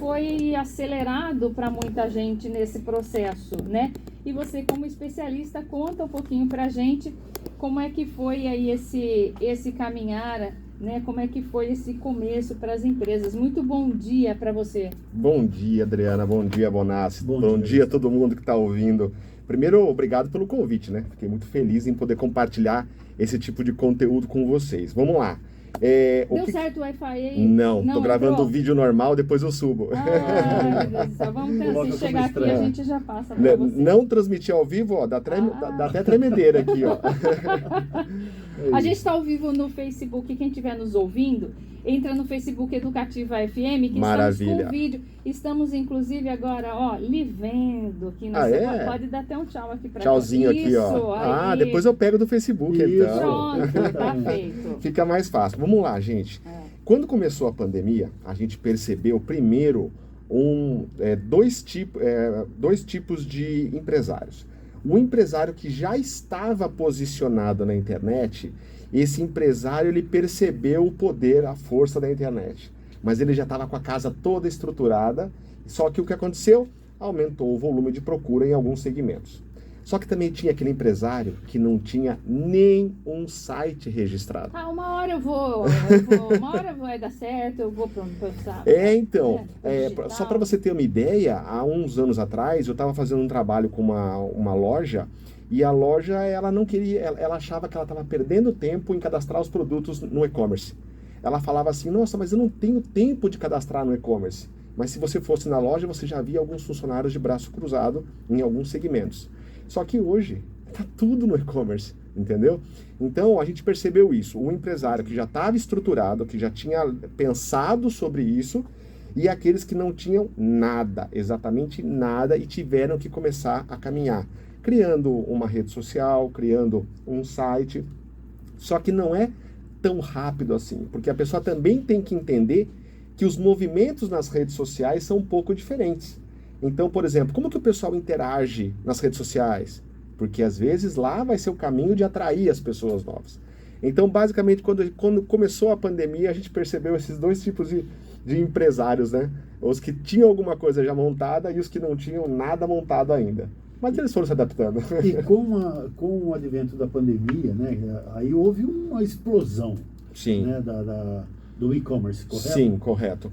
foi acelerado para muita gente nesse processo, né? E você, como especialista, conta um pouquinho para a gente como é que foi aí esse caminhar, né? Como é que foi esse começo para as empresas. Muito bom dia para você. Bom dia, Adriana. Bom dia, Bonassi. Bom dia dia a todo mundo que está ouvindo. Primeiro, obrigado pelo convite, né? Fiquei muito feliz em poder compartilhar esse tipo de conteúdo com vocês. Vamos lá. Deu certo o Wi-Fi aí? Não, tô gravando entrou? o vídeo normal, depois eu subo. Ai, meu Deus do céu. Vamos tentar, se chegar aqui, a gente já passa para você. Não transmitir ao vivo, ó, dá até tremedeira aqui, ó. A gente está ao vivo no Facebook, quem estiver nos ouvindo, entra no Facebook Educativa FM, que Maravilha. estamos com vídeo. Estamos, inclusive, agora, ó, lhe vendo aqui. Pode dar até um tchau aqui para Tchauzinho aqui, ó. Aí. Depois eu pego do Facebook, então. Pronto, tá feito. Fica mais fácil. Vamos lá, gente. Quando começou a pandemia, a gente percebeu primeiro dois tipos de empresários. O empresário que já estava posicionado na internet, esse empresário ele percebeu o poder, a força da internet. Mas ele já estava com a casa toda estruturada, só que o que aconteceu? Aumentou o volume de procura em alguns segmentos. Só que também tinha aquele empresário que não tinha nem um site registrado. Uma hora vai dar certo, eu vou para só para você ter uma ideia, há uns anos atrás eu estava fazendo um trabalho com uma loja e a loja ela não queria, ela achava que ela estava perdendo tempo em cadastrar os produtos no e-commerce. Ela falava assim, nossa, mas eu não tenho tempo de cadastrar no e-commerce. Mas se você fosse na loja, você já via alguns funcionários de braço cruzado em alguns segmentos. Só que hoje está tudo no e-commerce, entendeu? Então a gente percebeu isso. Um empresário que já estava estruturado, que já tinha pensado sobre isso, e aqueles que não tinham nada, exatamente nada, e tiveram que começar a caminhar, criando uma rede social, criando um site. Só que não é tão rápido assim, porque a pessoa também tem que entender que os movimentos nas redes sociais são um pouco diferentes. Então, por exemplo, como que o pessoal interage nas redes sociais? Porque às vezes lá vai ser o caminho de atrair as pessoas novas. Então, basicamente, quando começou a pandemia, a gente percebeu esses dois tipos de empresários, né? Os que tinham alguma coisa já montada e os que não tinham nada montado ainda. Mas eles foram se adaptando. E com o advento da pandemia, né, aí houve uma explosão. Sim. Né, do e-commerce, correto? Sim, correto.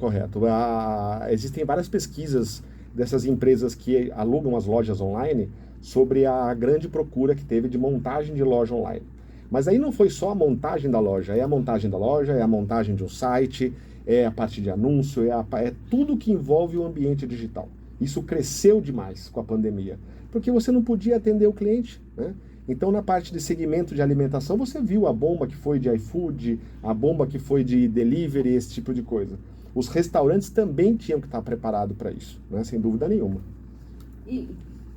Existem várias pesquisas dessas empresas que alugam as lojas online sobre a grande procura que teve de montagem de loja online. Mas aí não foi só a montagem da loja, é a montagem da loja, é a montagem de um site, é a parte de anúncio, é tudo que envolve o ambiente digital. Isso cresceu demais com a pandemia, porque você não podia atender o cliente, né? Então, na parte de segmento de alimentação, você viu a bomba que foi de iFood, a bomba que foi de delivery, esse tipo de coisa. Os restaurantes também tinham que estar preparados para isso, né? Sem dúvida nenhuma. E,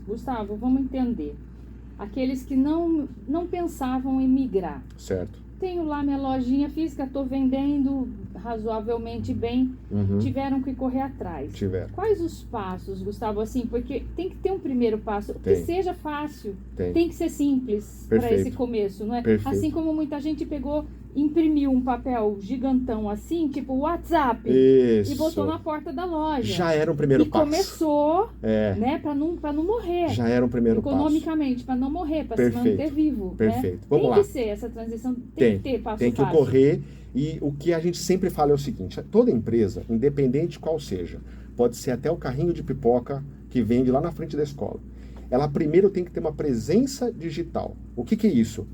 Gustavo, vamos entender. Aqueles que não pensavam em migrar. Certo. Tenho lá minha lojinha física, estou vendendo razoavelmente bem. Tiveram que correr atrás. Tiveram. Quais os passos, Gustavo? Assim, porque tem que ter um primeiro passo. Que seja fácil. Tem que ser simples para esse começo, não é? Perfeito. Assim como muita gente imprimiu um papel gigantão assim, tipo WhatsApp, Isso. e botou na porta da loja. Já era um primeiro passo. E começou, né, para não morrer. Já era um primeiro passo. Economicamente, para não morrer, para se manter vivo. Perfeito. Né? Vamos lá. Tem que ser essa transição, tem que ter passo Tem que fácil. correr. E o que a gente sempre fala é o seguinte, toda empresa, independente de qual seja, pode ser até o carrinho de pipoca que vende lá na frente da escola. Ela primeiro tem que ter uma presença digital. O que é isso?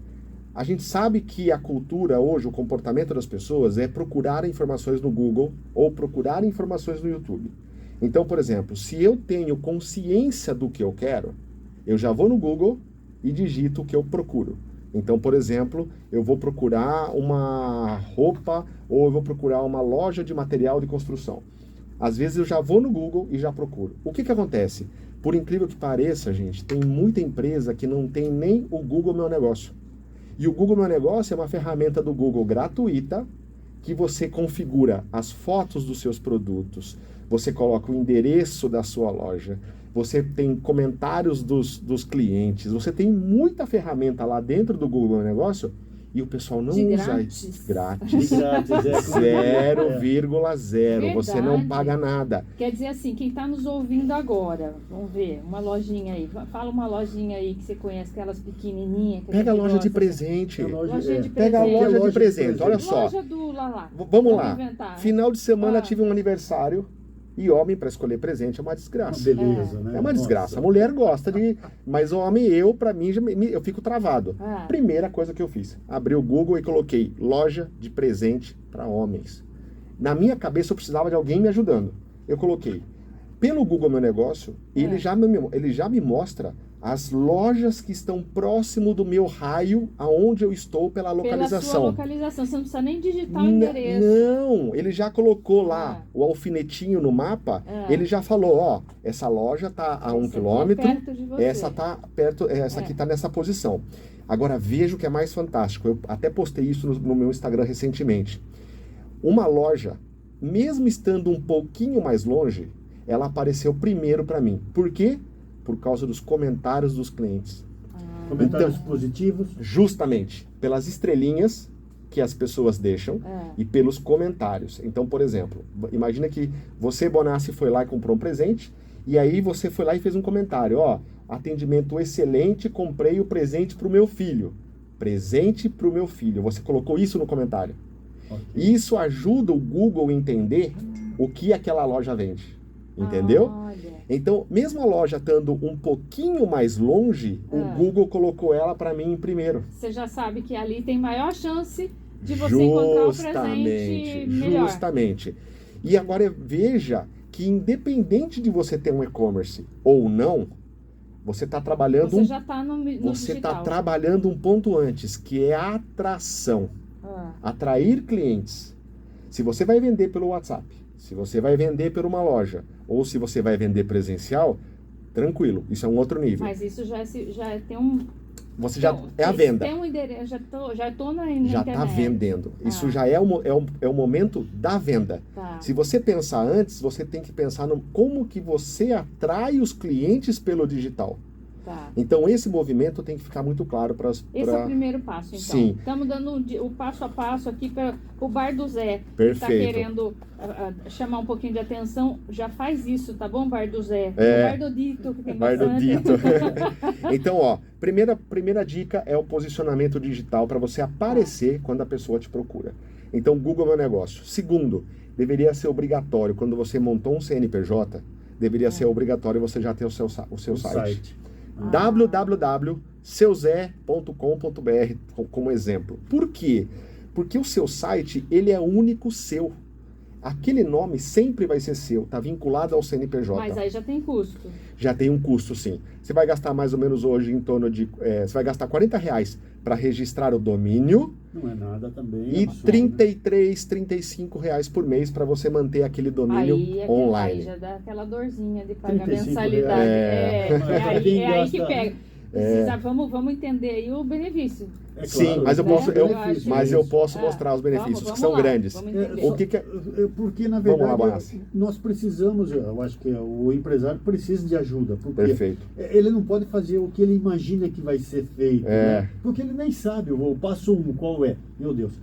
A gente sabe que a cultura hoje, o comportamento das pessoas é procurar informações no Google ou procurar informações no YouTube. Então, por exemplo, se eu tenho consciência do que eu quero, eu já vou no Google e digito o que eu procuro. Então, por exemplo, eu vou procurar uma roupa ou eu vou procurar uma loja de material de construção. Às vezes eu já vou no Google e já procuro. O que acontece? Por incrível que pareça, gente, tem muita empresa que não tem nem o Google Meu Negócio. E o Google Meu Negócio é uma ferramenta do Google gratuita que você configura as fotos dos seus produtos, você coloca o endereço da sua loja, você tem comentários dos clientes, você tem muita ferramenta lá dentro do Google Meu Negócio E o pessoal não De usa grátis? isso. Grátis. De grátis, 0,0. Você não Verdade. paga nada. Quer dizer assim, quem está nos ouvindo agora, vamos ver, uma lojinha aí. Fala uma lojinha aí que você conhece, aquelas pequenininhas. Que Pega a gente loja de gosta, presente. Lojinha de Pega a presente. loja de Loja de presente. presente. Olha só. Loja do Lala. Vamos lá. inventar. Final de semana Ah. tive um aniversário e homem para escolher presente é uma Uma desgraça. beleza, né? É uma desgraça. A Nossa. mulher gosta de. Mas homem, pra mim, eu fico travado. Ah. Primeira coisa que eu fiz: abri o Google e coloquei loja de presente para homens. Na minha cabeça eu precisava de alguém me ajudando. Eu coloquei. Pelo Google Meu Negócio, ele já me mostra as lojas que estão próximo do meu raio, aonde eu estou pela localização. Pela sua localização, você não precisa nem digitar o endereço. Não, ele já colocou lá Ah. o alfinetinho no mapa, Ah. ele já falou, ó, essa loja tá a 1 Essa quilômetro, aqui é perto de você. essa tá perto, essa aqui tá nessa posição. Agora veja o que é mais fantástico, eu até postei isso no meu Instagram recentemente. Uma loja, mesmo estando um pouquinho mais longe, ela apareceu primeiro para mim. Por quê? Por causa dos comentários dos clientes. Comentários Então- positivos. Justamente pelas estrelinhas que as pessoas deixam e pelos comentários. Então, por exemplo, imagina que você, Bonassi, foi lá e comprou um presente, e aí você foi lá e fez um comentário, ó, atendimento excelente, comprei o presente para o meu filho. Presente para o meu filho. Você colocou isso no comentário. Ok. Isso ajuda o Google a entender o que aquela loja vende. Entendeu? Olha. Então, mesmo a loja estando um pouquinho mais longe, o Google colocou ela para mim em primeiro. Você já sabe que ali tem maior chance de você encontrar o presente melhor. Justamente. E agora veja que independente de você ter um e-commerce ou não, você está trabalhando Você já está no você está digital. trabalhando um ponto antes, que é a atração. Atrair clientes. Se você vai vender pelo WhatsApp, se você vai vender por uma loja, ou se você vai vender presencial, tranquilo, isso é um outro nível. Mas isso já tem um... Você já Então, é a venda. Tem um endereço, já tô na Já internet. está vendendo. Isso Ah. já é o momento da venda. Tá. Se você pensar antes, você tem que pensar no como que você atrai os clientes pelo digital. Tá. Então esse movimento tem que ficar muito claro para Esse é o primeiro passo, então. Sim. Estamos dando o passo a passo aqui para o Bar do Zé. Está Perfeito. querendo chamar um pouquinho de atenção, já faz isso, tá bom, Bar do Zé? É. O Bar do Dito, que tem Bar do bastante. Dito. Então, ó, primeira dica é o posicionamento digital para você aparecer quando a pessoa te procura. Então, Google Meu Negócio. Segundo, deveria ser obrigatório, quando você montou um CNPJ, deveria ser obrigatório você já ter o seu site. www.seuzé.com.br como exemplo. Por quê? Porque o seu site, ele é único seu. Aquele nome sempre vai ser seu, está vinculado ao CNPJ. Mas aí já tem custo. Já tem um custo, sim. Você vai gastar mais ou menos hoje em torno de... você vai gastar R$40 para registrar o domínio Não é nada também. e absurdo, né? R$33, R$35 por mês para você manter aquele domínio Aí online. já dá aquela dorzinha de pagar 35 mensalidade. reais. Quem É aí que gasta- pega. Precisa, vamos entender aí o benefício. É Sim, claro, mas eu posso, tem eu, benefícios, mas né? eu posso Ah, mostrar os benefícios, vamos que são lá, grandes. vamos entender. O que é... Porque, na Vamos lá, verdade, Bonassi. nós precisamos, eu acho que o empresário precisa de ajuda. Porque Perfeito. ele não pode fazer o que ele imagina que vai ser feito. É. Né? Porque ele nem sabe o passo 1, qual é. Meu Deus.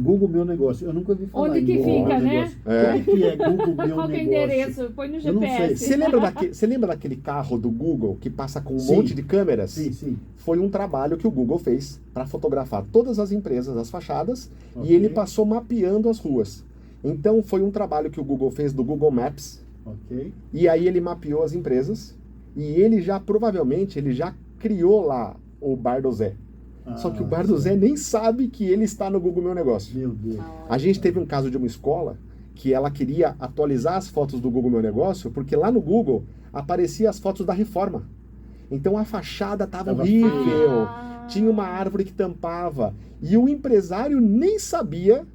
Google Meu Negócio. Eu nunca ouvi falar Onde em que Google fica, Meu né? Negócio. É. Como que é Google Meu Qual que é o Negócio? endereço? Põe no Eu não sei. GPS. Você lembra daquele carro do Google que passa com um Sim. monte de câmeras? Sim, sim. Foi um trabalho que o Google fez para fotografar todas as empresas, as fachadas, Ok. e ele passou mapeando as ruas. Então foi um trabalho que o Google fez do Google Maps, Ok. e aí ele mapeou as empresas, e ele já provavelmente ele já criou lá o Bar do Zé. Só que o Bar do Zé nem sabe que ele está no Google Meu Negócio. Meu Deus. A gente teve um caso de uma escola que ela queria atualizar as fotos do Google Meu Negócio, porque lá no Google aparecia as fotos da reforma. Então a fachada estava Tava horrível, Ah. tinha uma árvore que tampava, e o empresário nem sabia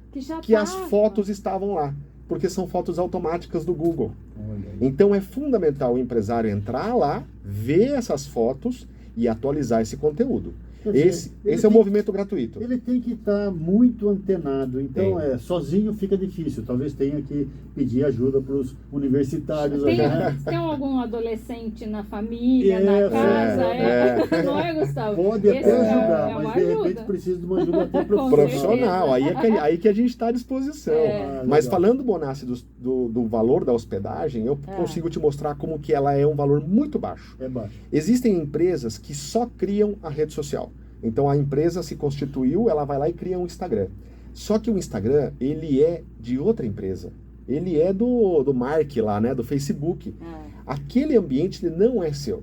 que as fotos estavam lá, porque são fotos automáticas do Google. Olha aí. Então é fundamental o empresário entrar lá, ver essas fotos e atualizar esse conteúdo. Quer dizer, Esse ele é o tem- movimento gratuito. Ele tem que estar muito antenado, então sozinho fica difícil. Talvez tenha que pedir ajuda para os universitários. Tem, né? tem algum adolescente na família, É, na casa? Não é, Gustavo? Pode Esse até é ajudar, uma mas de repente ajuda. precisa de uma ajuda até Com Profissional, aí que a gente está à disposição. É. Mas legal. falando, Bonassi, do valor da hospedagem, eu consigo te mostrar como que ela é um valor muito baixo. É baixo. Existem empresas que só criam a rede social. Então a empresa se constituiu, ela vai lá e cria um Instagram. Só que o Instagram, ele é de outra empresa. Ele é do Mark lá, né, do Facebook. Aquele ambiente ele não é seu.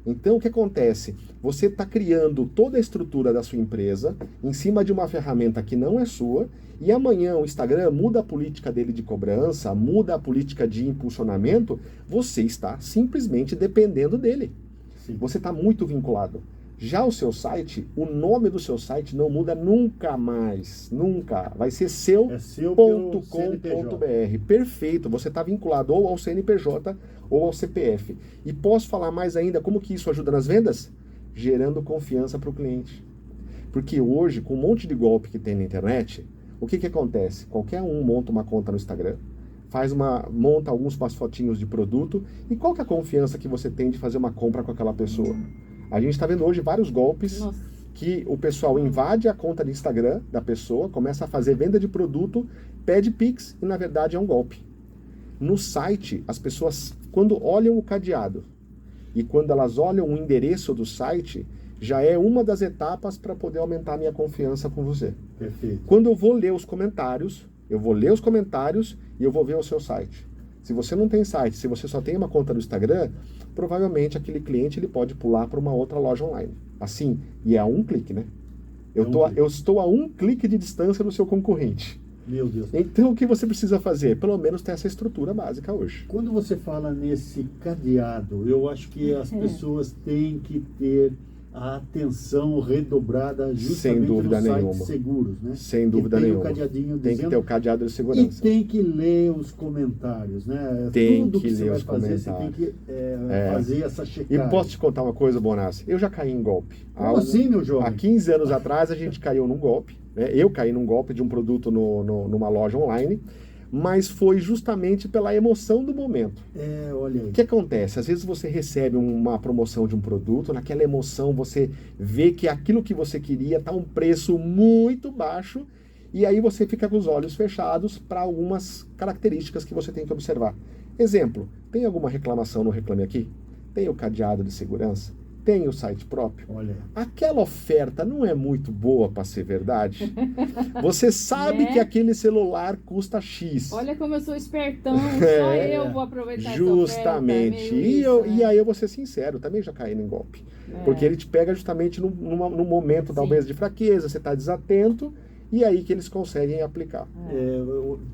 Então o que acontece? Você está criando toda a estrutura da sua empresa em cima de uma ferramenta que não é sua, e amanhã o Instagram muda a política dele de cobrança, muda a política de impulsionamento, você está simplesmente dependendo dele. Sim. Você está muito vinculado. Já o seu site, o nome do seu site não muda nunca mais. Nunca. Vai ser seu. É seu pelo .com.br. Perfeito. Você está vinculado ou ao CNPJ ou ao CPF. E posso falar mais ainda como que isso ajuda nas vendas? Gerando confiança para o cliente. Porque hoje, com um monte de golpe que tem na internet, o que acontece? Qualquer um monta uma conta no Instagram, monta algumas fotinhos de produto, e qual que é a confiança que você tem de fazer uma compra com aquela pessoa? A gente está vendo hoje vários golpes. Nossa. Que o pessoal invade a conta de Instagram da pessoa, começa a fazer venda de produto, pede Pix e na verdade é um golpe. No site, as pessoas, quando olham o cadeado e quando elas olham o endereço do site, já é uma das etapas para poder aumentar a minha confiança com você. Perfeito. Quando eu vou ler os comentários, e eu vou ver o seu site. Se você não tem site, se você só tem uma conta no Instagram, provavelmente aquele cliente ele pode pular para uma outra loja online. Assim, e é a um clique, né? Eu estou a um clique de distância do seu concorrente. Meu Deus. Então, o que você precisa fazer? Pelo menos ter essa estrutura básica hoje. Quando você fala nesse cadeado, eu acho que as pessoas têm que ter a atenção redobrada justamente Sem dúvida nos sites nenhuma. seguros, né? Sem dúvida tem nenhuma. O cadeadinho Tem que dizendo, ter o cadeado de e segurança. tem que ler os comentários, né? Tem Tudo que que você ler vai os fazer, você tem comentários. que fazer essa E checagem. posso te contar uma coisa, Bonassi? Eu já caí em golpe. Como assim, meu jovem? Há 15 anos atrás a gente caiu num golpe. Né? Eu caí num golpe de um produto numa loja online, mas foi justamente pela emoção do momento. Olha aí. O que acontece? Às vezes você recebe uma promoção de um produto, naquela emoção você vê que aquilo que você queria está um preço muito baixo, e aí você fica com os olhos fechados para algumas características que você tem que observar. Exemplo, tem alguma reclamação no Reclame Aqui? Tem o cadeado de segurança? Tem o site próprio? Olha. Aquela oferta não é muito boa para ser verdade? Você sabe Né? que aquele celular custa X. Olha como eu sou espertão, só eu vou aproveitar Justamente. essa oferta. É meio isso, E aí eu vou ser sincero, também já caí em golpe. É. Porque ele te pega justamente num momento, Sim. talvez, de fraqueza, você está desatento, e aí que eles conseguem aplicar.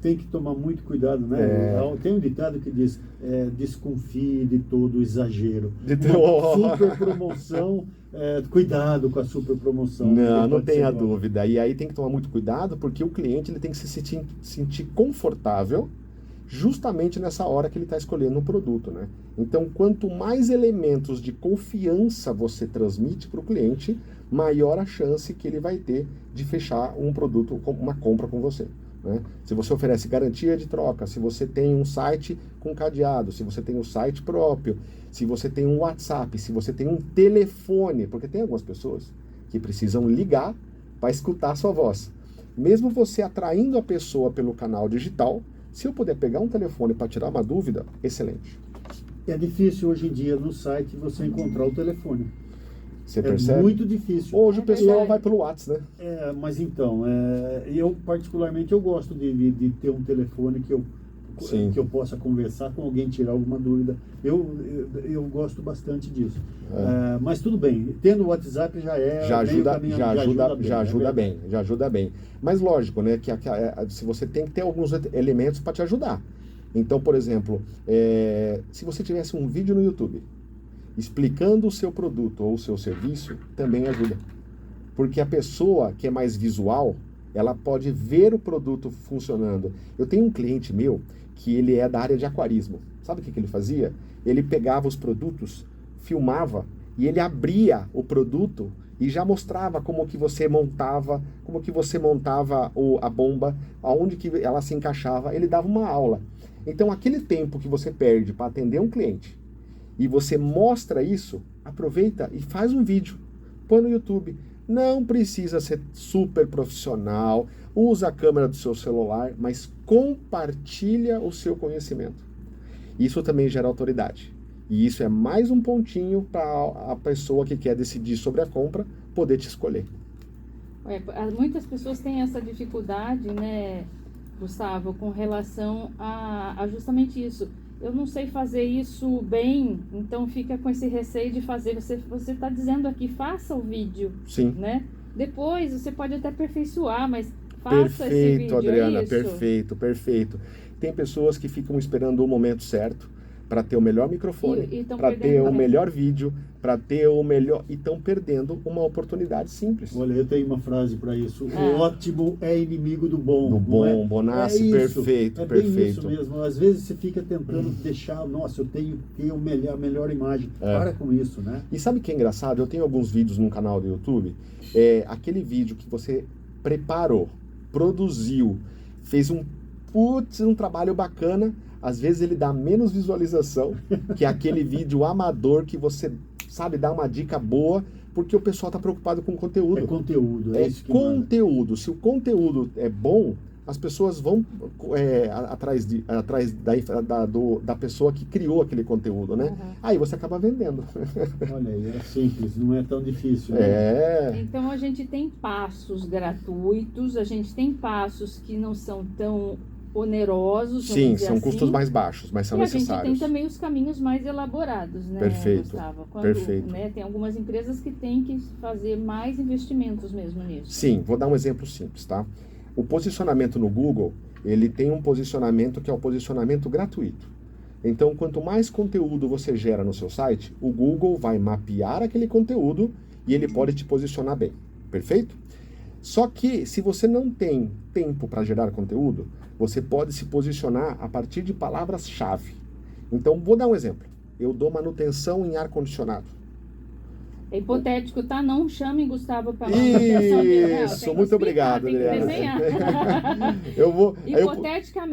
Tem que tomar muito cuidado, né? Tem um ditado que diz, desconfie de todo exagero. Uma super promoção, cuidado com a super promoção. Não tenha dúvida. E aí tem que tomar muito cuidado, porque o cliente ele tem que se sentir confortável justamente nessa hora que ele está escolhendo um produto, né? Então, quanto mais elementos de confiança você transmite para o cliente, maior a chance que ele vai ter de fechar um produto, uma compra com você. Né? Se você oferece garantia de troca, se você tem um site com cadeado, se você tem um site próprio, se você tem um WhatsApp, se você tem um telefone, porque tem algumas pessoas que precisam ligar para escutar a sua voz. Mesmo você atraindo a pessoa pelo canal digital, se eu puder pegar um telefone para tirar uma dúvida, excelente. É difícil hoje em dia no site você encontrar o telefone. Você percebe? É muito difícil. Hoje o pessoal vai pelo WhatsApp, né? Mas então, eu particularmente eu gosto de ter um telefone que eu possa conversar com alguém, tirar alguma dúvida. Eu gosto bastante disso. Mas tudo bem, tendo o WhatsApp já ajuda bem. Mas lógico, né, que se você tem que ter alguns elementos para te ajudar. Então, por exemplo, se você tivesse um vídeo no YouTube explicando o seu produto ou o seu serviço, também ajuda. Porque a pessoa que é mais visual, ela pode ver o produto funcionando. Eu tenho um cliente meu que ele é da área de aquarismo. Sabe o que ele fazia? Ele pegava os produtos, filmava E ele abria o produto e já mostrava como que você montava a bomba, aonde que ela se encaixava. Ele dava uma aula. Então, aquele tempo que você perde para atender um cliente e você mostra isso, aproveita e faz um vídeo. Põe no YouTube. Não precisa ser super profissional, usa a câmera do seu celular, mas compartilha o seu conhecimento. Isso também gera autoridade. E isso é mais um pontinho para a pessoa que quer decidir sobre a compra poder te escolher. Muitas pessoas têm essa dificuldade, né, Gustavo, com relação a justamente isso. Eu não sei fazer isso bem, então fica com esse receio de fazer. Você está dizendo aqui, faça o vídeo. Sim. Né? Depois você pode até aperfeiçoar, mas faça esse vídeo. Adriana, é isso? perfeito. Tem pessoas que ficam esperando o momento certo para ter o melhor microfone, para ter o melhor vídeo, para ter o melhor... E estão perdendo uma oportunidade simples. Olha, eu tenho uma frase para isso. O ótimo é inimigo do bom. Do bom, Bonassi, perfeito. Bem isso mesmo. Às vezes você fica tentando deixar, nossa, eu tenho que ter a melhor imagem. Para com isso, né? E sabe o que é engraçado? Eu tenho alguns vídeos no canal do YouTube. Aquele vídeo que você preparou, produziu, fez um trabalho bacana. Às vezes ele dá menos visualização que aquele vídeo amador que você, sabe, dá uma dica boa, porque o pessoal está preocupado com conteúdo. É conteúdo, é isso que conteúdo. Manda. Se o conteúdo é bom, as pessoas vão atrás da pessoa que criou aquele conteúdo, né? Uhum. Aí você acaba vendendo. Olha aí, é simples, não é tão difícil. Né? Então a gente tem passos gratuitos, a gente tem passos que não são tão onerosos. Sim, são custos mais baixos, mas são necessários. A gente tem também os caminhos mais elaborados, né, Perfeito, Gustavo? Perfeito. Né, tem algumas empresas que têm que fazer mais investimentos mesmo nisso. Sim, vou dar um exemplo simples, tá? O posicionamento no Google, ele tem um posicionamento que é o posicionamento gratuito. Então, quanto mais conteúdo você gera no seu site, o Google vai mapear aquele conteúdo e ele pode te posicionar bem. Perfeito? Só que, se você não tem tempo para gerar conteúdo, você pode se posicionar a partir de palavras-chave. Então, vou dar um exemplo. Eu dou manutenção em ar-condicionado. É hipotético, tá? Não chame Gustavo para manutenção. Isso, muito obrigado, Adriana.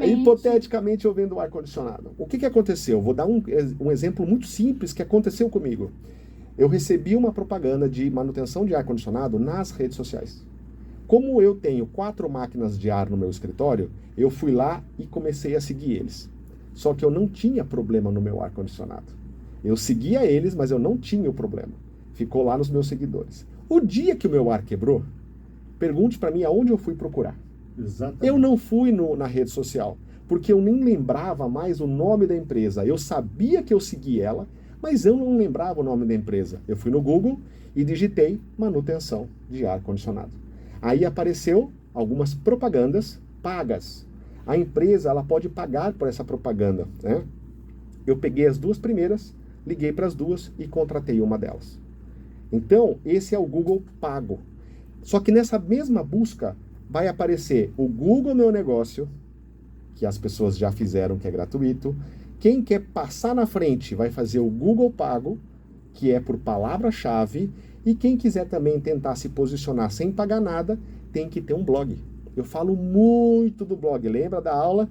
Hipoteticamente eu vendo o ar-condicionado. O que aconteceu? Vou dar um exemplo muito simples que aconteceu comigo. Eu recebi uma propaganda de manutenção de ar-condicionado nas redes sociais. Como eu tenho 4 máquinas de ar no meu escritório, eu fui lá e comecei a seguir eles. Só que eu não tinha problema no meu ar-condicionado. Eu seguia eles, mas eu não tinha o problema. Ficou lá nos meus seguidores. O dia que o meu ar quebrou, pergunte para mim aonde eu fui procurar. Exatamente. Eu não fui na rede social, porque eu nem lembrava mais o nome da empresa. Eu sabia que eu segui ela, mas eu não lembrava o nome da empresa. Eu fui no Google e digitei manutenção de ar-condicionado. Aí apareceu algumas propagandas pagas. A empresa ela pode pagar por essa propaganda, né? Eu peguei as 2 primeiras, liguei para as 2 e contratei uma delas. Então, esse é o Google pago. Só que nessa mesma busca vai aparecer o Google Meu Negócio, que as pessoas já fizeram, que é gratuito. Quem quer passar na frente vai fazer o Google pago, que é por palavra-chave. E quem quiser também tentar se posicionar sem pagar nada, tem que ter um blog. Eu falo muito do blog. Lembra da aula?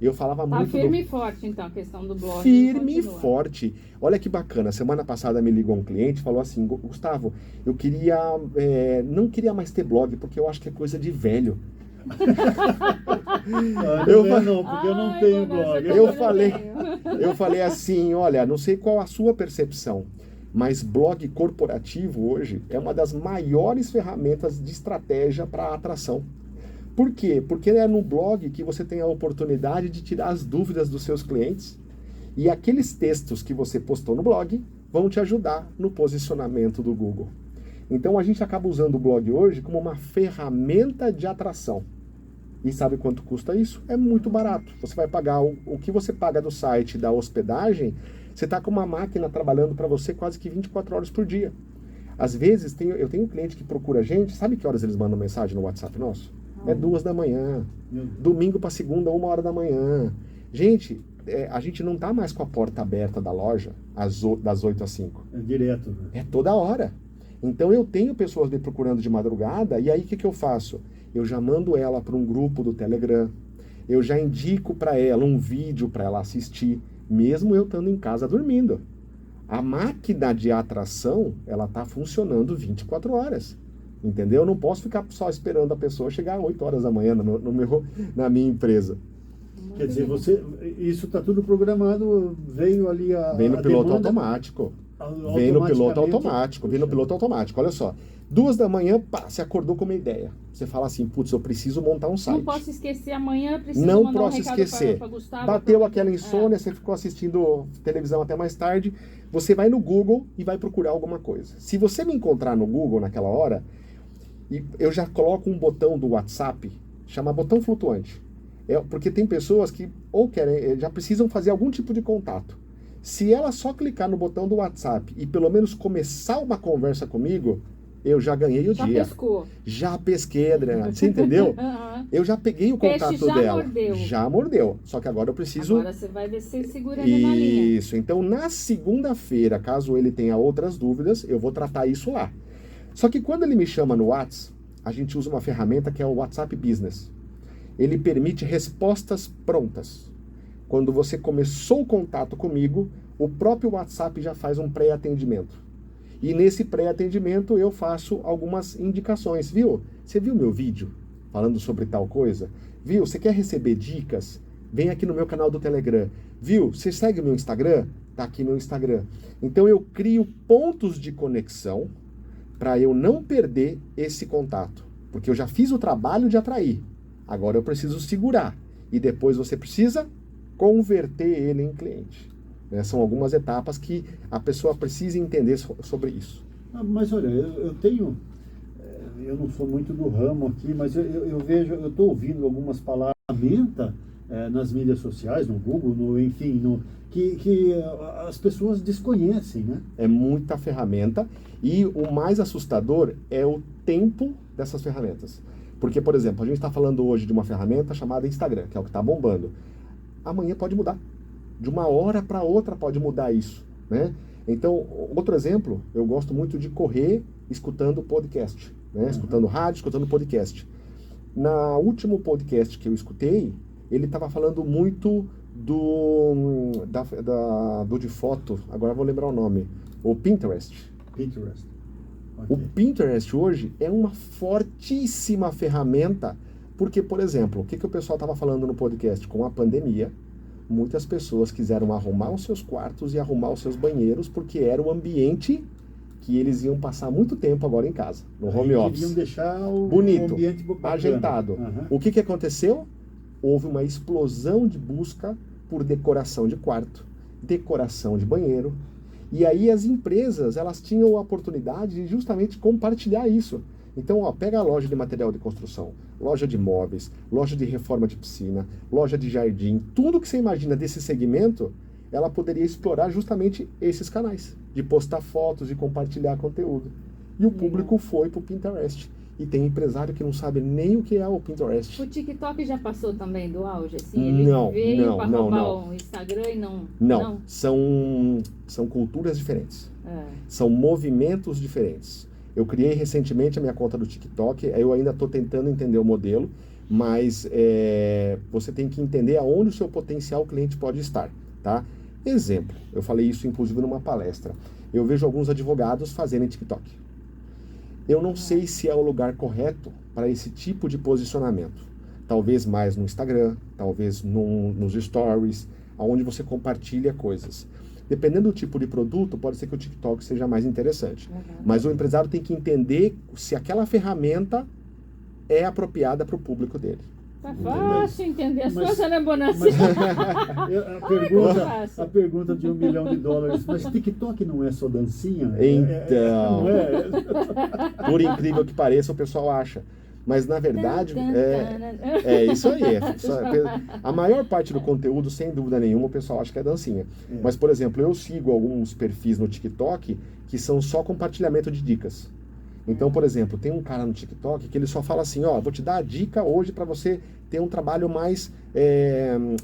Eu falava muito firme e forte, então, a questão do blog. Firme e forte. Olha que bacana. Semana passada me ligou um cliente e falou assim, Gustavo, eu não queria mais ter blog, porque eu acho que é coisa de velho. Eu não tenho blog. Eu falei assim, olha, não sei qual a sua percepção, mas blog corporativo hoje é uma das maiores ferramentas de estratégia para atração. Por quê? Porque é no blog que você tem a oportunidade de tirar as dúvidas dos seus clientes e aqueles textos que você postou no blog vão te ajudar no posicionamento do Google. Então a gente acaba usando o blog hoje como uma ferramenta de atração. E sabe quanto custa isso? É muito barato. Você vai pagar o que você paga do site, da hospedagem, você está com uma máquina trabalhando para você quase que 24 horas por dia. Às vezes, eu tenho um cliente que procura a gente, sabe que horas eles mandam mensagem no WhatsApp nosso? É 2 da manhã. Domingo para segunda, 1 hora da manhã. Gente, a gente não tá mais com a porta aberta da loja das 8 às 5. É direto. Né? É toda hora. Então eu tenho pessoas me procurando de madrugada, e aí o que eu faço? Eu já mando ela para um grupo do Telegram, eu já indico para ela um vídeo para ela assistir, mesmo eu estando em casa dormindo. A máquina de atração, ela tá funcionando 24 horas. Entendeu? Eu não posso ficar só esperando a pessoa chegar às 8 horas da manhã na minha empresa. Quer dizer, isso está tudo programado, veio ali Vem no piloto demanda, automático. Vem no piloto automático. Vem no piloto automático. Olha só. 2 da manhã, pá, você acordou com uma ideia. Você fala assim, putz, eu preciso montar um site. Não posso esquecer, amanhã preciso não mandar posso um recado esquecer. Para Gustavo. Bateu aquela insônia, você ficou assistindo televisão até mais tarde, você vai no Google e vai procurar alguma coisa. Se você me encontrar no Google naquela hora, eu já coloco um botão do WhatsApp, chama botão flutuante. Porque tem pessoas que ou querem, já precisam fazer algum tipo de contato. Se ela só clicar no botão do WhatsApp e pelo menos começar uma conversa comigo, eu já ganhei o dia. Já pescou. Já pesquei, Adriana. Você entendeu? Eu já peguei o contato já dela. Mordeu. Já mordeu. Só que agora eu preciso... Agora você vai ver se ele segura ele na linha. Isso. Então, na segunda-feira, caso ele tenha outras dúvidas, eu vou tratar isso lá. Só que quando ele me chama no WhatsApp, a gente usa uma ferramenta que é o WhatsApp Business. Ele permite respostas prontas. Quando você começou o contato comigo, o próprio WhatsApp já faz um pré-atendimento. E nesse pré-atendimento eu faço algumas indicações. Viu? Você viu meu vídeo falando sobre tal coisa? Viu? Você quer receber dicas? Vem aqui no meu canal do Telegram. Viu? Você segue meu Instagram? Tá aqui meu Instagram. Então eu crio pontos de conexão para eu não perder esse contato. Porque eu já fiz o trabalho de atrair. Agora eu preciso segurar. E depois você precisa converter ele em cliente. São algumas etapas que a pessoa precisa entender sobre isso. Mas olha, eu tenho... Eu não sou muito do ramo aqui, mas eu vejo, eu estou ouvindo algumas palavras nas mídias sociais, no Google, enfim, que as pessoas desconhecem, né? É muita ferramenta e o mais assustador é o tempo dessas ferramentas. Porque, por exemplo, a gente está falando hoje de uma ferramenta chamada Instagram, que é o que está bombando. Amanhã pode mudar. De uma hora para outra pode mudar isso, né? Então, outro exemplo, eu gosto muito de correr escutando podcast, né? Escutando rádio, escutando podcast. Na último podcast que eu escutei, ele estava falando muito do de foto, agora eu vou lembrar o nome, o Pinterest. Pinterest. O Pinterest hoje é uma fortíssima ferramenta, porque, por exemplo, o que o pessoal estava falando no podcast? Com a pandemia, muitas pessoas quiseram arrumar os seus quartos e arrumar os seus banheiros, porque era o ambiente que eles iam passar muito tempo agora em casa, no home office. Queriam deixar o bonito, ambiente bacana, ajeitado. Uhum. O que aconteceu? Houve uma explosão de busca por decoração de quarto, decoração de banheiro. E aí as empresas, elas tinham a oportunidade de justamente compartilhar isso. Então, pega a loja de material de construção, loja de móveis, loja de reforma de piscina, loja de jardim, tudo que você imagina desse segmento, ela poderia explorar justamente esses canais, de postar fotos, de compartilhar conteúdo. E o público foi para o Pinterest. E tem empresário que não sabe nem o que é o Pinterest. O TikTok já passou também do auge? Assim, ele veio para roubar o Instagram e não... Não, são culturas diferentes. São movimentos diferentes. Eu criei recentemente a minha conta do TikTok, eu ainda estou tentando entender o modelo, mas você tem que entender aonde o seu potencial cliente pode estar, tá? Exemplo, eu falei isso inclusive numa palestra. Eu vejo alguns advogados fazerem TikTok. Eu não sei se é o lugar correto para esse tipo de posicionamento. Talvez mais no Instagram, talvez nos stories, onde você compartilha coisas. Dependendo do tipo de produto, pode ser que o TikTok seja mais interessante. Mas o empresário tem que entender se aquela ferramenta é apropriada para o público dele. Tá fácil entender as coisas, né, Bonassi? A pergunta de $1 milhão, mas TikTok não é só dancinha? Então, não é? Por incrível que pareça, o pessoal acha. Mas, na verdade, é isso aí. A maior parte do conteúdo, sem dúvida nenhuma, o pessoal acha que é dancinha. Mas, por exemplo, eu sigo alguns perfis no TikTok que são só compartilhamento de dicas. Então, por exemplo, tem um cara no TikTok que ele só fala assim, vou te dar a dica hoje para você ter um trabalho mais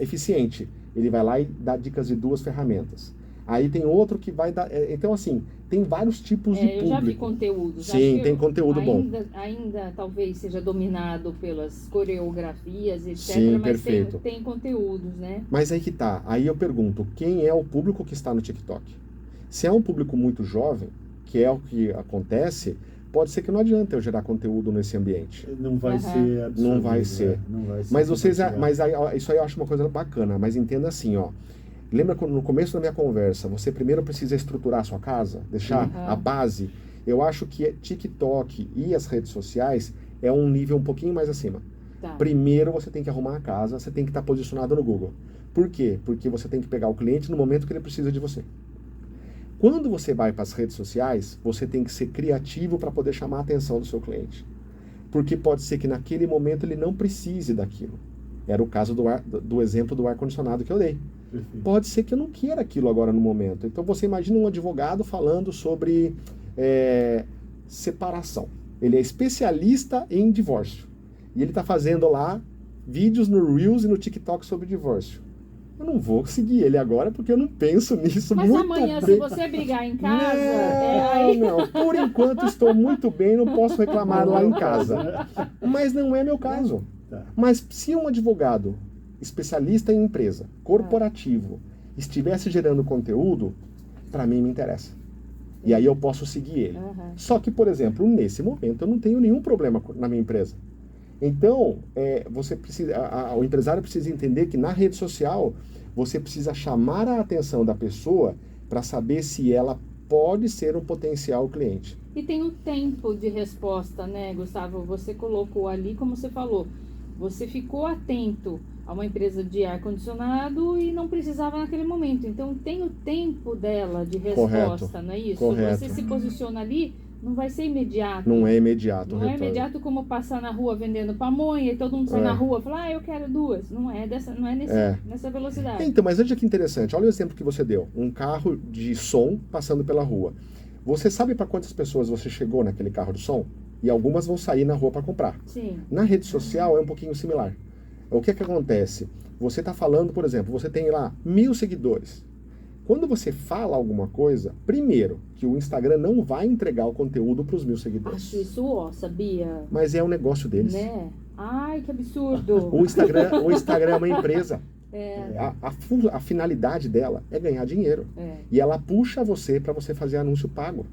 eficiente. ele vai lá e dá dicas de 2 ferramentas. Aí tem outro que vai dar... Então, assim, tem vários tipos de público. Eu já vi conteúdos. Sim, tem conteúdo bom. Ainda talvez seja dominado pelas coreografias, etc. Sim, mas perfeito. tem conteúdos, né? Mas aí que tá. Aí eu pergunto, quem é o público que está no TikTok? Se é um público muito jovem, que é o que acontece, pode ser que não adianta eu gerar conteúdo nesse ambiente. Não vai ser absurdo. Não vai ser. Não vai ser. Mas isso aí eu acho uma coisa bacana. Mas entenda assim, ó. Lembra quando no começo da minha conversa, você primeiro precisa estruturar a sua casa, deixar a base? Eu acho que TikTok e as redes sociais é um nível um pouquinho mais acima. Tá. Primeiro você tem que arrumar a casa, você tem que estar posicionado no Google. Por quê? Porque você tem que pegar o cliente no momento que ele precisa de você. Quando você vai para as redes sociais, você tem que ser criativo para poder chamar a atenção do seu cliente. Porque pode ser que naquele momento ele não precise daquilo. Era o caso do exemplo do ar-condicionado que eu dei. Perfeito. Pode ser que eu não queira aquilo agora no momento. Então você imagina um advogado falando sobre separação. Ele é especialista em divórcio. E ele está fazendo lá vídeos no Reels e no TikTok sobre divórcio. Eu não vou seguir ele agora porque eu não penso nisso. Mas muito amanhã, bem. se você brigar em casa... Não. Por enquanto estou muito bem, não posso reclamar lá em casa. Mas não é meu caso. Tá. Mas se um advogado especialista em empresa, corporativo, estivesse gerando conteúdo, para mim me interessa. E aí eu posso seguir ele. Só que, por exemplo, nesse momento eu não tenho nenhum problema na minha empresa. Então, o empresário precisa entender que na rede social você precisa chamar a atenção da pessoa para saber se ela pode ser um potencial cliente. E tem o tempo de resposta, né, Gustavo? Você colocou ali, como você falou, você ficou atento a uma empresa de ar-condicionado e não precisava naquele momento. Então, tem o tempo dela de resposta, não é isso? Correto. Você se posiciona ali, não vai ser imediato. Não é imediato. Não é imediato como passar na rua vendendo pamonha e todo mundo sai na rua e fala, eu quero 2. Não é nessa velocidade. Então, mas veja que interessante. Olha o exemplo que você deu. Um carro de som passando pela rua. Você sabe para quantas pessoas você chegou naquele carro de som? E algumas vão sair na rua para comprar. Sim. Na rede social é um pouquinho similar. O que acontece? Você está falando, por exemplo, você tem lá 1000 seguidores. Quando você fala alguma coisa, primeiro, que o Instagram não vai entregar o conteúdo para os 1000 seguidores. Acho isso, sabia? Mas é o negócio deles. Né? Ai, que absurdo. O Instagram é uma empresa. A finalidade dela é ganhar dinheiro. E ela puxa você para você fazer anúncio pago.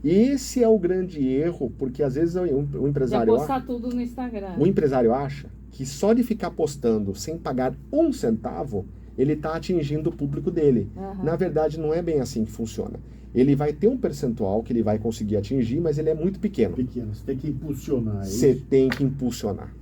Esse é o grande erro, porque às vezes o empresário... Já postar tudo no Instagram. O empresário acha que só de ficar postando sem pagar 1 centavo, ele está atingindo o público dele. Na verdade, não é bem assim que funciona. Ele vai ter um percentual que ele vai conseguir atingir, mas ele é muito pequeno. Você tem que impulsionar. Você tem que impulsionar.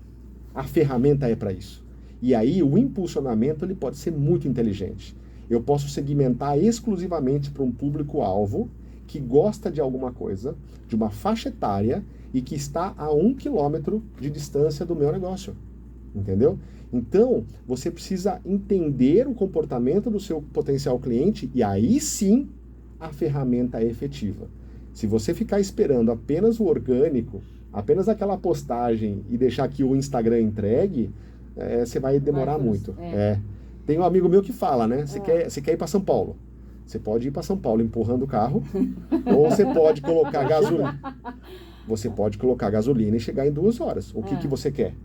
A ferramenta é para isso. E aí, o impulsionamento ele pode ser muito inteligente. Eu posso segmentar exclusivamente para um público-alvo que gosta de alguma coisa, de uma faixa etária e que está a 1 quilômetro de distância do meu negócio. Entendeu? Então, você precisa entender o comportamento do seu potencial cliente e aí sim a ferramenta é efetiva. Se você ficar esperando apenas o orgânico, apenas aquela postagem e deixar que o Instagram entregue, você vai demorar muito. Tem um amigo meu que fala, né? Você quer ir para São Paulo? Você pode ir para São Paulo empurrando o carro, ou você pode colocar gasolina. Você pode colocar gasolina e chegar em 2 horas. O que você quer?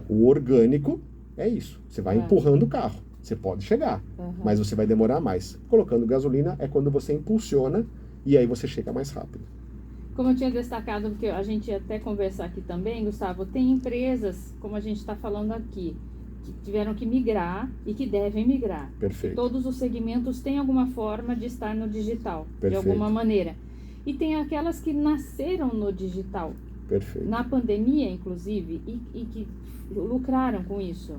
O orgânico é isso. Você vai empurrando o carro. Você pode chegar, mas você vai demorar mais. Colocando gasolina é quando você impulsiona e aí você chega mais rápido. Como eu tinha destacado, porque a gente ia até conversar aqui também, Gustavo, tem empresas, como a gente está falando aqui, que tiveram que migrar e que devem migrar. Perfeito. Todos os segmentos têm alguma forma de estar no digital, Perfeito. de alguma maneira. E tem aquelas que nasceram no digital. Perfeito. Na pandemia, inclusive, e que lucraram com isso.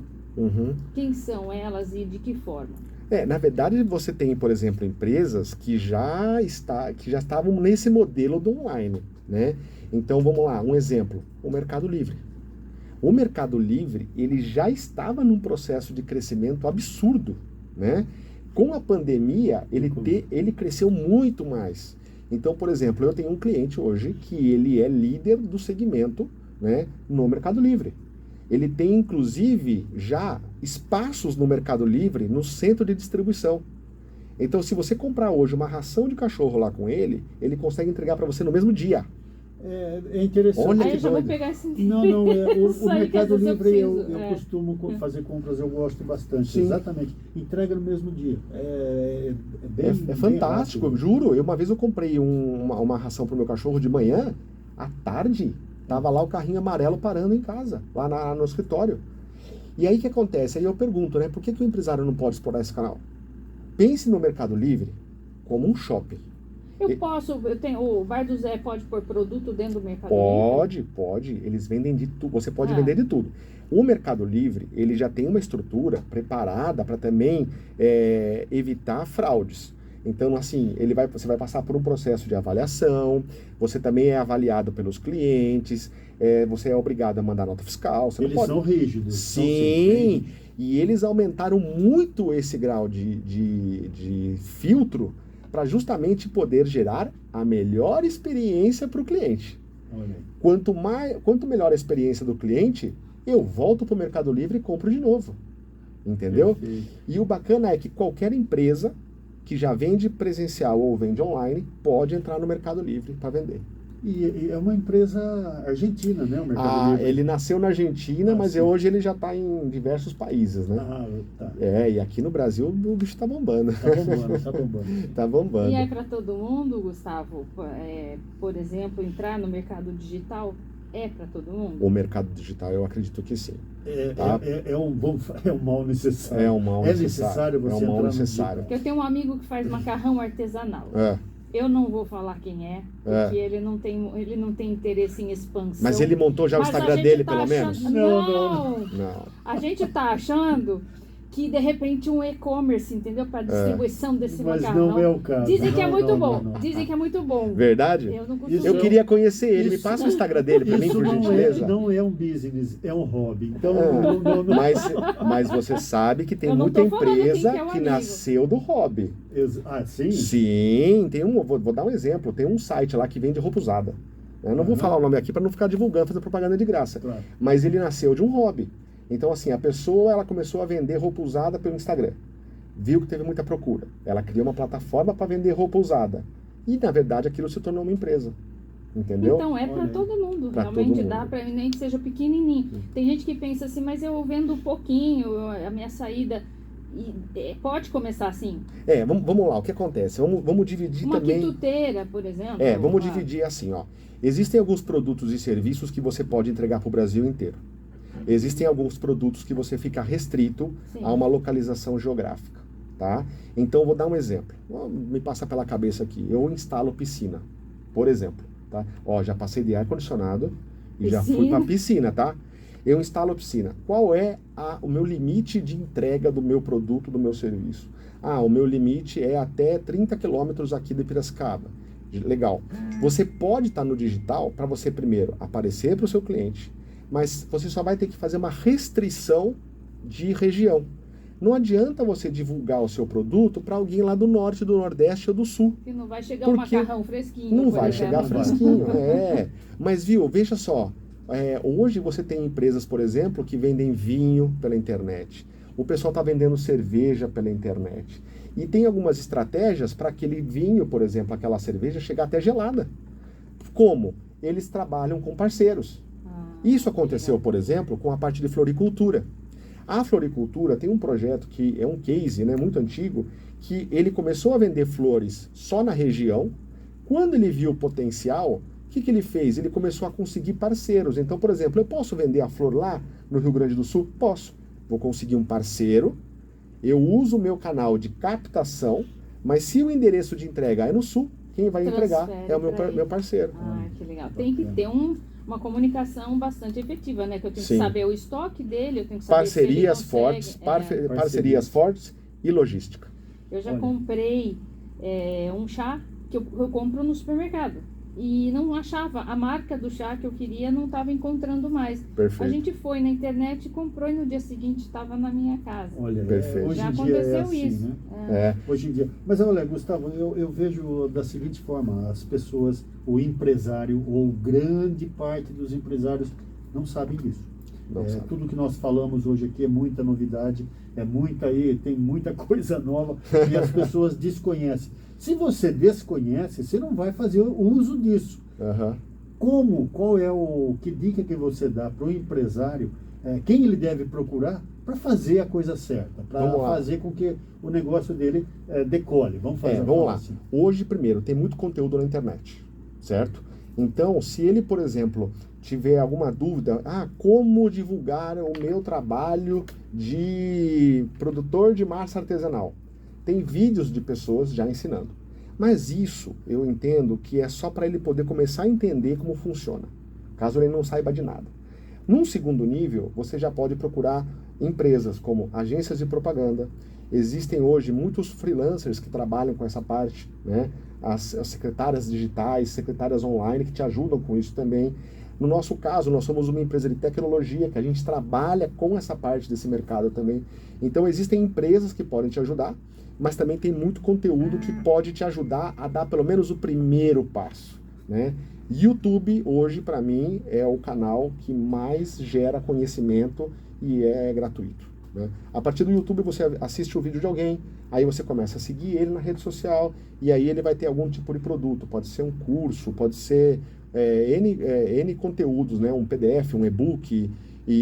Quem são elas e de que forma? Na verdade, você tem, por exemplo, empresas que já estavam nesse modelo do online, né? Então, vamos lá, um exemplo, o Mercado Livre. O Mercado Livre, ele já estava num processo de crescimento absurdo, né? Com a pandemia, ele cresceu muito mais. Então, por exemplo, eu tenho um cliente hoje que ele é líder do segmento, né, no Mercado Livre. Ele tem, inclusive, já espaços no Mercado Livre no centro de distribuição. Então, se você comprar hoje uma ração de cachorro lá com ele, ele consegue entregar para você no mesmo dia. É interessante. Olha Aí que eu já vou doido. pegar esse Não, Isso o aí que Mercado às vezes eu Livre eu preciso, costumo fazer compras, eu gosto bastante. Sim. Exatamente. Entrega no mesmo dia. É bem, É bem fantástico, eu rápido. juro. Uma vez eu comprei uma ração para o meu cachorro de manhã, à tarde, tava lá o carrinho amarelo parando em casa, lá no escritório. E aí o que acontece? Aí eu pergunto, né, por que o empresário não pode explorar esse canal? Pense no Mercado Livre como um shopping. Eu tenho, o Bar do Zé pode pôr produto dentro do Mercado Livre? Pode. Eles vendem de tudo. Você pode Ah. vender de tudo. O Mercado Livre, ele já tem uma estrutura preparada para também evitar fraudes. Então, assim, você vai passar por um processo de avaliação, você também é avaliado pelos clientes, você é obrigado a mandar nota fiscal. Você Eles não pode... são rígidos. Sim, e eles aumentaram muito esse grau de filtro para justamente poder gerar a melhor experiência para o cliente. Olha aí. Quanto melhor a experiência do cliente, eu volto para o Mercado Livre e compro de novo. Entendeu? Perfeito. E o bacana é que qualquer empresa que já vende presencial ou vende online pode entrar no Mercado Livre para vender. E é uma empresa argentina, né? O Mercado Livre. Ele nasceu na Argentina, mas sim. hoje ele já está em diversos países, né? Tá. E aqui no Brasil o bicho está bombando. Tá bombando, tá bombando. Tá bombando. E é para todo mundo, Gustavo? Por exemplo, entrar no mercado digital é para todo mundo? O mercado digital, eu acredito que sim. É um mal necessário. É um mal É necessário. necessário você É um mal entrar no necessário. Porque eu tenho um amigo que faz macarrão artesanal. É. Eu não vou falar quem é, porque ele não tem interesse em expansão. Mas ele montou já o Mas a Instagram gente dele, tá pelo achando- menos? Não. Não. A gente tá achando que, de repente, um e-commerce, entendeu? Para distribuição desse Mas macarrão. não é o caso. Dizem que é Não, muito não, bom. não. Dizem que é muito bom. Verdade? Eu não Isso costumo. Eu queria conhecer ele. Me Isso- passa o Instagram dele pra mim, Isso por gentileza. não é um business, é um hobby. Então, não. Mas você sabe que tem Eu não muita tô falando empresa quem que é o que amigo. nasceu do hobby. Sim? Sim, vou dar um exemplo. Tem um site lá que vende roupa usada. Eu não vou falar o nome aqui para não ficar divulgando, fazer propaganda de graça. Claro. Mas ele nasceu de um hobby. Então, assim, a pessoa ela começou a vender roupa usada pelo Instagram. Viu que teve muita procura. Ela criou uma plataforma para vender roupa usada. E, na verdade, aquilo se tornou uma empresa. Entendeu? Então, é para Olha, todo mundo. pra Realmente todo dá mundo. para nem que seja pequenininho. Tem gente que pensa assim, mas eu vendo pouquinho, a minha saída... pode começar assim? Vamos lá, o que acontece? Vamos dividir Uma também... quituteira, por exemplo. Vamos dividir assim, ó. Existem alguns produtos e serviços que você pode entregar para o Brasil inteiro. Existem alguns produtos que você fica restrito Sim. a uma localização geográfica, tá? Então, vou dar um exemplo. Me passa pela cabeça aqui. Eu instalo piscina, por exemplo, tá? Ó, já passei de ar-condicionado e já fui para piscina, tá? Eu instalo piscina. Qual é o meu limite de entrega do meu produto, do meu serviço? O meu limite é até 30 quilômetros aqui de Piracicaba. Legal. Você pode estar no digital para você primeiro aparecer para o seu cliente, mas você só vai ter que fazer uma restrição de região. Não adianta você divulgar o seu produto para alguém lá do norte, do nordeste ou do sul. Que não vai chegar Porque um macarrão fresquinho. Não por vai exemplo. chegar fresquinho, Mas viu, veja só, hoje você tem empresas, por exemplo, que vendem vinho pela internet. O pessoal está vendendo cerveja pela internet. E tem algumas estratégias para aquele vinho, por exemplo, aquela cerveja, chegar até gelada. Como? Eles trabalham com parceiros. Isso aconteceu, por exemplo, com a parte de floricultura. A floricultura tem um projeto que é um case, né, muito antigo, que ele começou a vender flores só na região. Quando ele viu o potencial, o que ele fez? Ele começou a conseguir parceiros. Então, por exemplo, eu posso vender a flor lá no Rio Grande do Sul? Posso. Vou conseguir um parceiro, eu uso o meu canal de captação, mas se o endereço de entrega é no Sul, quem vai entregar é o meu parceiro. Que legal. Tem que ter uma comunicação bastante efetiva, né? Que eu tenho que saber o estoque dele, eu tenho que saber parcerias se ele consegue, fortes, parcerias fortes e logística. Eu já comprei um chá que eu compro no supermercado. E não achava, a marca do chá que eu queria não estava encontrando mais. Perfeito. A gente foi na internet, comprou e no dia seguinte estava na minha casa. Olha, perfeito. Hoje Já em dia aconteceu é assim, isso. Né? Hoje em dia. Mas olha, Gustavo, eu vejo da seguinte forma, as pessoas, o empresário ou grande parte dos empresários não sabem disso. Não sabe. Tudo que nós falamos hoje aqui é muita novidade, tem muita coisa nova e as pessoas desconhecem. Se você desconhece, você não vai fazer o uso disso. Uhum. Que dica que você dá para o empresário, quem ele deve procurar para fazer a coisa certa, para fazer com que o negócio dele decole? Vamos lá. Assim. Hoje, primeiro, tem muito conteúdo na internet, certo? Então, se ele, por exemplo, tiver alguma dúvida, como divulgar o meu trabalho de produtor de massa artesanal? Tem vídeos de pessoas já ensinando. Mas isso, eu entendo que é só para ele poder começar a entender como funciona, caso ele não saiba de nada. Num segundo nível, você já pode procurar empresas como agências de propaganda. Existem hoje muitos freelancers que trabalham com essa parte, né? As secretárias digitais, secretárias online que te ajudam com isso também. No nosso caso, nós somos uma empresa de tecnologia que a gente trabalha com essa parte desse mercado também. Então existem empresas que podem te ajudar, mas também tem muito conteúdo que pode te ajudar a dar pelo menos o primeiro passo, né? YouTube hoje para mim é o canal que mais gera conhecimento e é gratuito, né? A partir do YouTube você assiste o vídeo de alguém, aí você começa a seguir ele na rede social e aí ele vai ter algum tipo de produto, pode ser um curso, pode ser N conteúdos, né? Um PDF, um e-book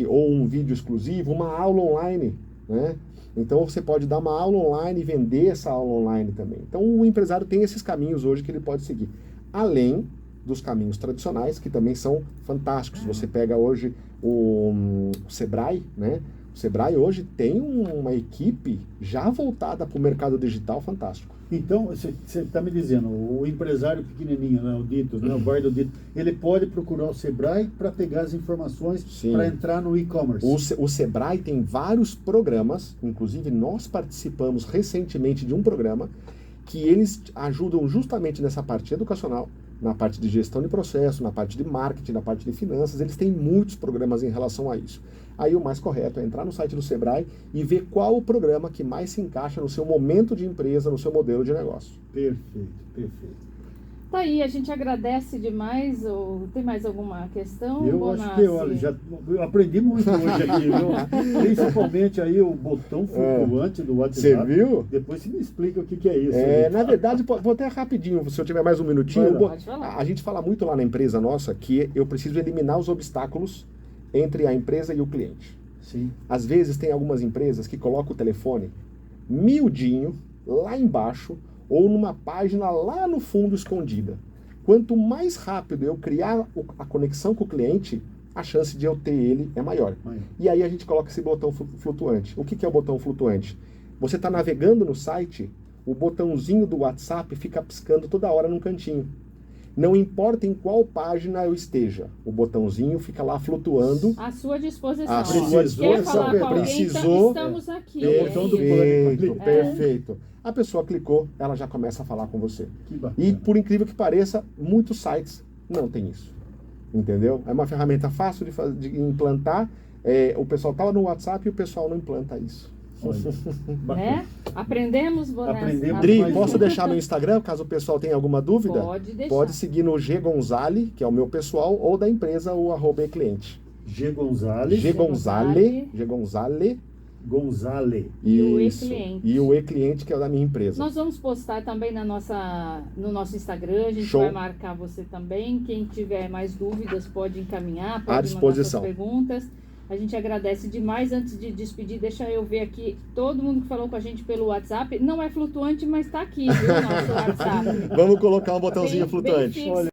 ou um vídeo exclusivo, uma aula online, né? Então você pode dar uma aula online e vender essa aula online também. Então o empresário tem esses caminhos hoje que ele pode seguir, além dos caminhos tradicionais, que também são fantásticos. Você pega hoje o Sebrae, né? O Sebrae hoje tem uma equipe já voltada para o mercado digital fantástico. Então, você está me dizendo, o empresário pequenininho, né, o dito, né, o bar do dito, ele pode procurar o Sebrae para pegar as informações para entrar no e-commerce. O Sebrae tem vários programas, inclusive nós participamos recentemente de um programa que eles ajudam justamente nessa parte educacional, na parte de gestão de processo, na parte de marketing, na parte de finanças. Eles têm muitos programas em relação a isso. Aí o mais correto é entrar no site do Sebrae e ver qual o programa que mais se encaixa no seu momento de empresa, no seu modelo de negócio. Perfeito, perfeito. Tá aí, a gente agradece demais. Tem mais alguma questão? Eu Bonassi? acho que, olha, eu aprendi muito hoje aqui, viu? Principalmente aí o botão flutuante do WhatsApp. Você viu? Depois você me explica o que é isso. Na verdade, vou até rapidinho, se eu tiver mais um minutinho. Pode falar. A gente fala muito lá na empresa nossa que eu preciso eliminar os obstáculos entre a empresa e o cliente. Sim. Às vezes tem algumas empresas que colocam o telefone miudinho, lá embaixo, ou numa página lá no fundo escondida. Quanto mais rápido eu criar a conexão com o cliente, a chance de eu ter ele é maior. E aí a gente coloca esse botão flutuante. O que é o botão flutuante? Você está navegando no site, o botãozinho do WhatsApp fica piscando toda hora num cantinho. Não importa em qual página eu esteja, o botãozinho fica lá flutuando. À sua disposição. À sua disposição. Quer falar com alguém? Precisou. Estamos aqui. Perfeito. A pessoa clicou, ela já começa a falar com você. Que bacana. E por incrível que pareça, muitos sites não tem isso. Entendeu? É uma ferramenta fácil de implantar. O pessoal estava no WhatsApp e o pessoal não implanta isso. Né? Aprendemos, Bonassi? Dri, posso deixar meu Instagram, caso o pessoal tenha alguma dúvida? Pode deixar. Pode seguir no G Gonzale, que é o meu pessoal, ou da empresa, o @cliente. G Gonzale. G Gonzale. E o Isso. e-cliente. E o e-cliente, que é o da minha empresa. Nós vamos postar também no nosso Instagram, a gente Show. vai marcar você também. Quem tiver mais dúvidas pode encaminhar, À pode disposição. mandar suas perguntas. A gente agradece demais. Antes de despedir, deixa eu ver aqui todo mundo que falou com a gente pelo WhatsApp. Não é flutuante, mas está aqui, viu, o nosso WhatsApp. Vamos colocar um botãozinho Bem flutuante. fixo.